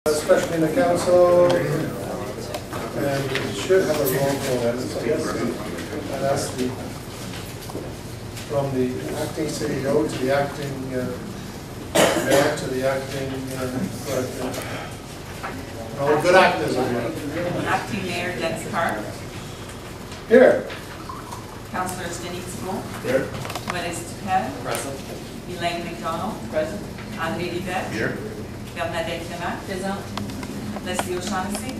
Especially in the council, and we should have a roll call, and I guess I'd ask from the acting CEO to the acting mayor to the acting clerk. All good actors are here. Acting Mayor Dennis Carr. Here. Councillors Denis Simon. Here. Maurice Duquesne. Present. Elaine McDonald. Present. André Libet. Here. Bernadette Clément. Présent. Leslie O'Shaughnessy.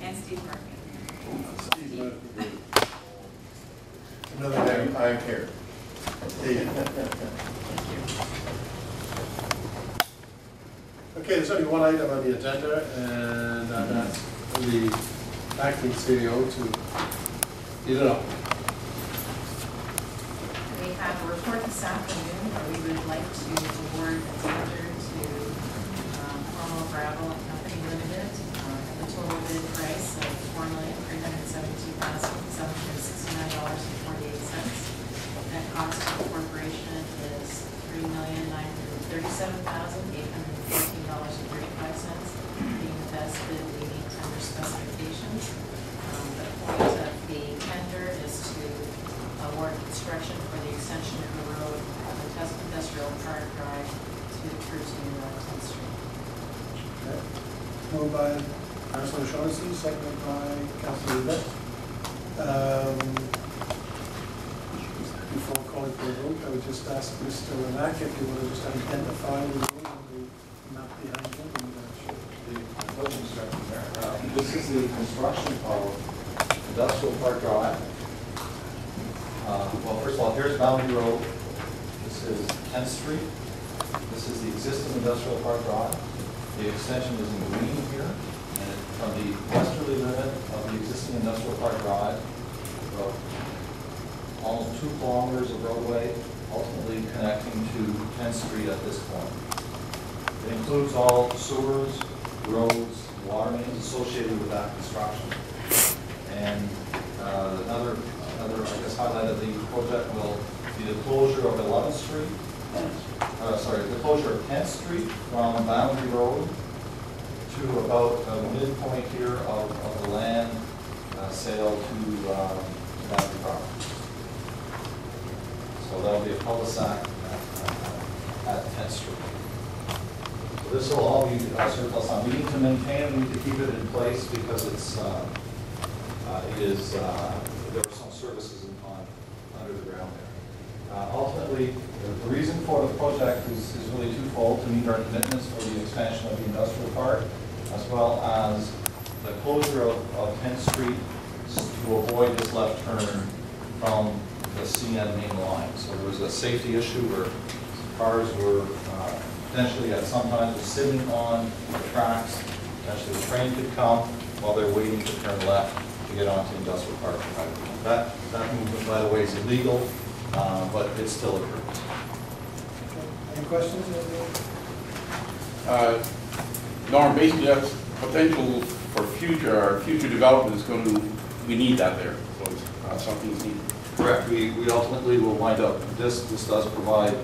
And Steve Murphy. Steve Murphy. Another name. I'm here. Steve. Okay, there's only one item on the agenda, and that's the acting CEO to lead it up. We have a report this afternoon where we would like to award a tender to Cornwall Gravel and Company Limited at the total bid price of $4,372,769.48. Net cost to the corporation is $3,937,814.35, being the best bid meeting tender specifications. The point of the tender is to award construction for the extension of the road of the Industrial Park Drive through to 10th Street. Okay. Moved by Councilor O'Shaughnessy, seconded by Councilor Libet. Before calling for a vote, I would just ask Mr. Renack if you want to just identify the road and the map behind it. This is the construction of Industrial Park Drive. Well, first of all, here's Boundary Road. This is 10th Street. This is the existing Industrial Park Drive. The extension is in green here, and from the westerly limit of the existing Industrial Park Drive, about almost 2 kilometers of roadway, ultimately connecting to 10th Street at this point. It includes all sewers, roads, water mains associated with that construction. And another, I guess, highlight of the project will be the closure of 11th Street. The closure of 10th Street from Boundary Road to about the midpoint here of the land sale to Boundary Park. So that'll be a cul-de-sac at 10th Street. So this will all be surplus land. We need to maintain it, we need to keep it in place because it's there are some services under the ground there. Ultimately, the reason for the project is really twofold: to meet our commitments for the expansion of the industrial park, as well as the closure of 10th Street to avoid this left turn from the CN main line. So there was a safety issue where cars were potentially at some times sitting on the tracks. Potentially the train could come while they're waiting to turn left to get onto industrial park. That movement, by the way, is illegal, but it still occurs. Any questions? Norm, basically that's potential for future development is going to, we need that there. So it's something that's needed. Correct. We ultimately will wind up, this does provide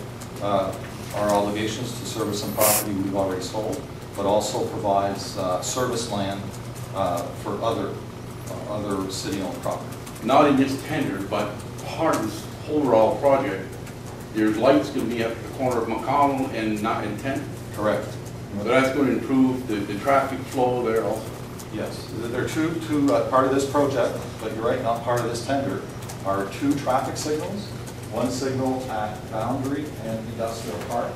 our obligations to service some property we've already sold, but also provides service land for other city-owned property. Not in this tender, but part of this overall project, there's lights going to be at the corner of McConnell and not in 10th. Correct. So that's going to improve the traffic flow there also. Yes. There are two part of this project, but you're right, not part of this tender, are 2 traffic signals. One signal at Boundary and Industrial Park,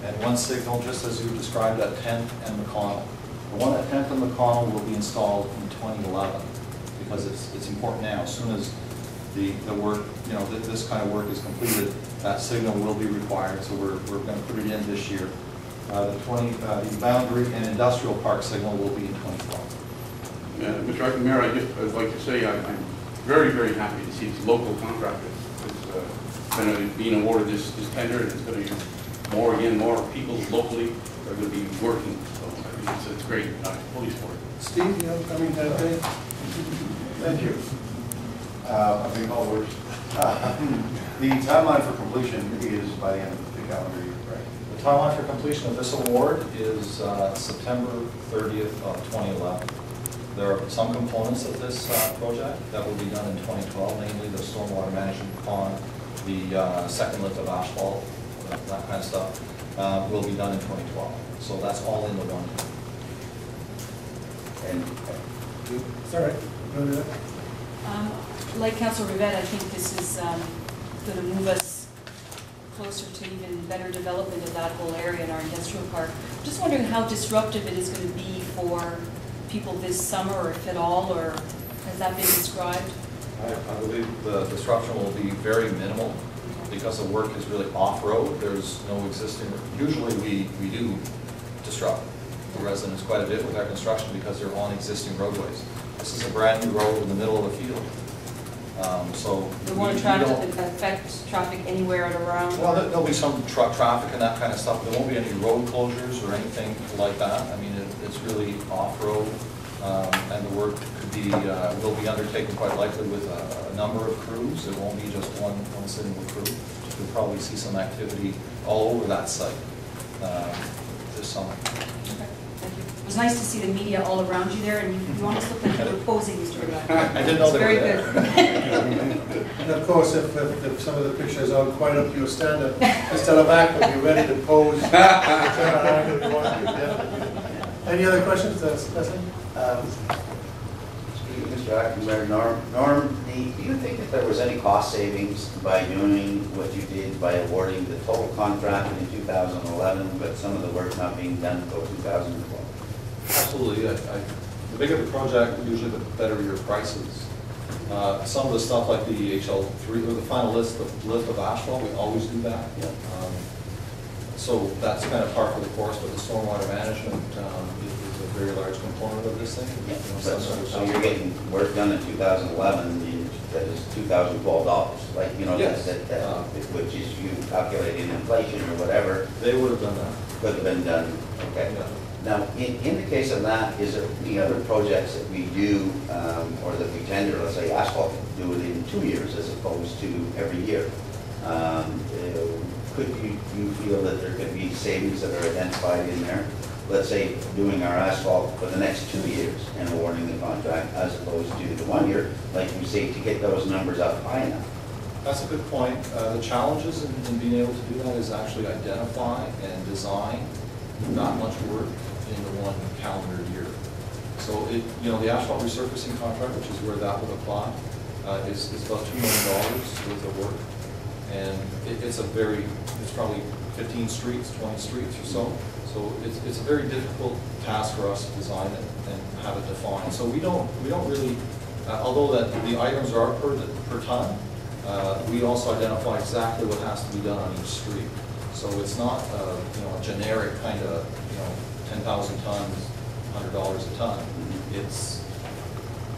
and one signal just as you described at 10th and McConnell. The one at 10th and McConnell will be installed in 2011 because it's important now. As soon as the work, this kind of work is completed, that signal will be required. So we're going to put it in this year. The Boundary and Industrial Park signal will be in 2012. Mr. Acting Mayor, I'd like to say I'm very, very happy to see it's local contractors. It's being awarded this tender, and it's going to be more people locally are going to be working. So I think it's great. I fully support it. Steve, you have coming that day? Thank you. I think all works. The timeline for completion is by the end of the calendar year, right? timeline for completion of this award is September 30th of 2011. There are some components of this project that will be done in 2012, namely the stormwater management pond, the second lift of asphalt, that kind of stuff, will be done in 2012. So that's all in the one year. And Sorry. Go ahead. Like Councilor Rivette, I think this is going to move us closer to even better development of that whole area in our industrial park. Just wondering how disruptive it is going to be for people this summer, or if at all, or has that been described? I believe the disruption will be very minimal because the work is really off-road. There's no existing, usually we do disrupt the residents quite a bit with our construction because they're on existing roadways. This is a brand new road in the middle of the field. So They won't affect traffic anywhere and around? Well, there'll be some truck traffic and that kind of stuff. There won't be any road closures or anything like that. I mean, it's really off-road, and the work could be, will be undertaken quite likely with a number of crews. It won't be just one single crew. You'll probably see some activity all over that site this summer. Thank you. It was nice to see the media all around you there, and you almost looked like you were posing, Mr. Rivette. I didn't know they were there. Very good. And of course, if some of the pictures aren't quite up to your standard, Mr. Levac will be ready to pose. Any other questions, Leslie? Mr. Acting Mayor, Norm, do you think that there was any cost savings by doing what you did by awarding the total contract in 2011, but some of the work not being done until 2012? Absolutely. The bigger the project, usually the better your prices. Some of the stuff like the HL3, or the final lift of asphalt, we always do that. Yeah. So that's kind of par for the course, but the stormwater management is a very large component of this thing. Yeah. You know, So you're getting work done in 2011 that is $2,012, like, you know, Yes. which is you calculating inflation or whatever, They would have done that. could have been done, okay. Yeah. Now, in the case of that, is there any other projects that we do, or that we tender, let's say asphalt, do it in 2 years as opposed to every year? Could you feel that there could be savings that are identified in there? Let's say doing our asphalt for the next 2 years and awarding the contract as opposed to the 1 year, like you say, to get those numbers up high enough? That's a good point. The challenges in being able to do that is actually identify and design not much work in the one calendar year. So the asphalt resurfacing contract, which is where that would apply, is about $2 million worth of work. And it's probably 15 streets, 20 streets or so. So it's a very difficult task for us to design it and have it defined. So we don't really, although that the items are per ton, we also identify exactly what has to be done on each street. So it's not a generic kind of 10,000 tons, $100 a ton. It's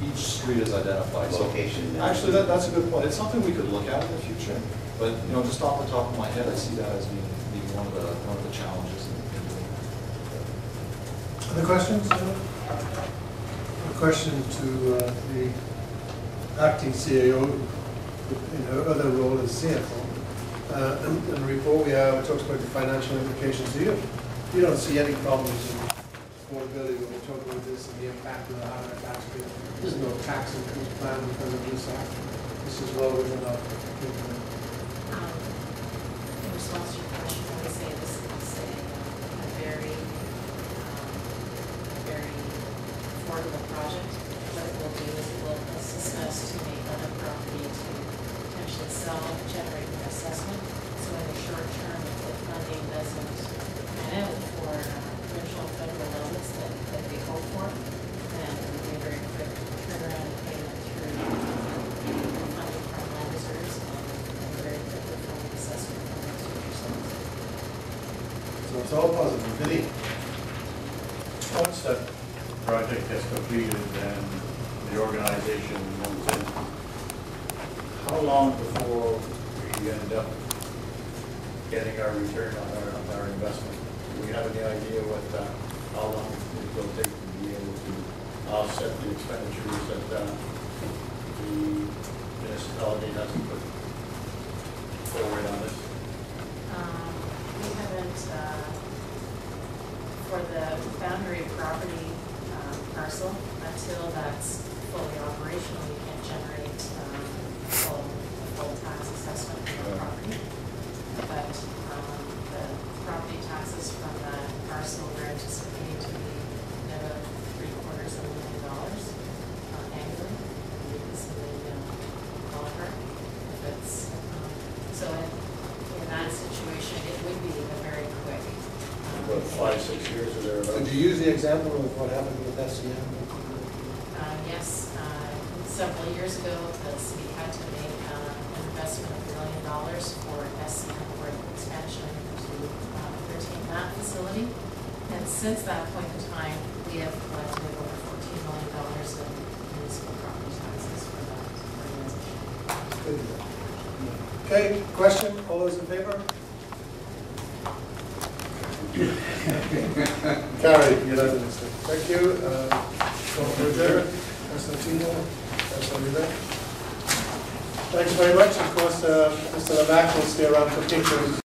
each street is identified. Location. So actually, that's a good point. It's something we could look at in the future. But just off the top of my head, I see that as being one of the challenges in doing that. Other questions? A question to the acting CAO in her other role as CFO. In the report we have, it talks about the financial implications. You don't see any problems in affordability when we talk about this and the impact of the higher tax bill. There's no tax increase planned because of this act. This is well within our thinking. In response to your question, I would say this is a very affordable project. What it will do is it will assist us to make other property to potentially sell, generate an assessment. So in the short term, if the funding doesn't pan out for provincial and federal levels that we hope for, then it will be a very quick turnaround payment through funding from land reserves and very quickly from the assessment from those future sales. So it's all positive. Vinny? Once that project gets completed and the organization moves in, how long before we end up getting our return on our investment? Do we have any idea how long it will take to be able to offset the expenditures that the municipality has to put forward on this? We haven't for the boundary property parcel, until that's fully operational, you can't generate full tax assessment for the property. But the property taxes from that parcel are anticipated to be about $750,000 annually. This is the ballpark. If it's so in that situation, it would be a very quick. About 5-6 years or thereabouts. Could you use the example of what happened with SCM? Yes, several years ago, the city had to make an investment of $1 million for SCM for expansion to entertain that facility. And since that point in time, we have collected over $14 million in municipal property taxes for that organization. Good. Okay, question, all those in favor? Carried unanimously. Thank you. Councilor Jarrett, Councilor Tino, Councilor Rivett. Thank you very much. Of course, Mr. Lamack will stay around for pictures.